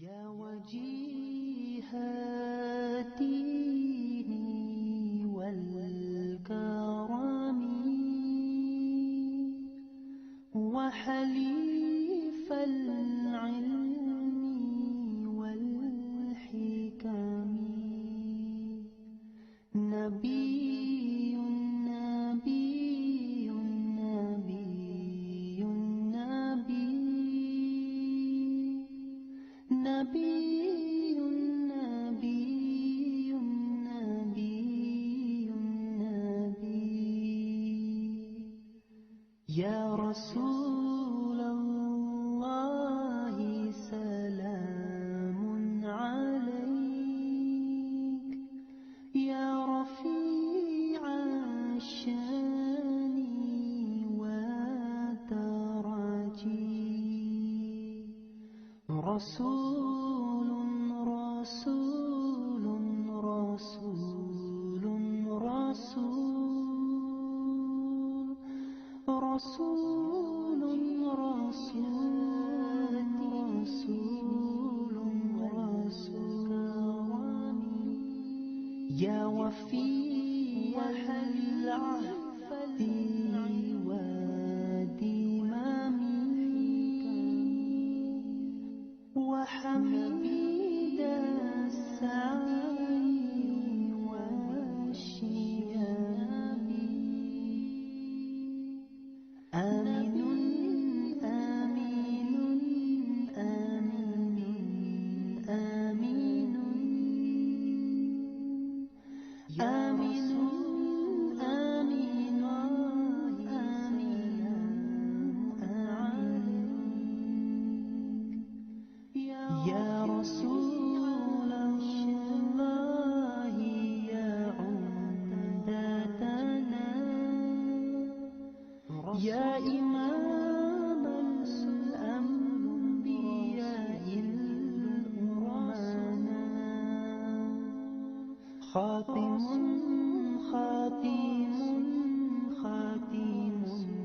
يا وجيه الدين والكرم وحليف العلم والحكم، نبي نبي نبي نبي نبي نبي نبي نبي يا رسول الله سلام عليك، يا رفيع الشان والدرج، رسول رسول رسول رسول رسول رسول رسول رسول يا وفي العهد والدمام وحميد السعي والشياب، آمين آمين آمين آمين آمين آمين آمين يا رسول الله يا عمدتنا، يا إمام الأنبياء الأمنا، خاتم خاتم خاتم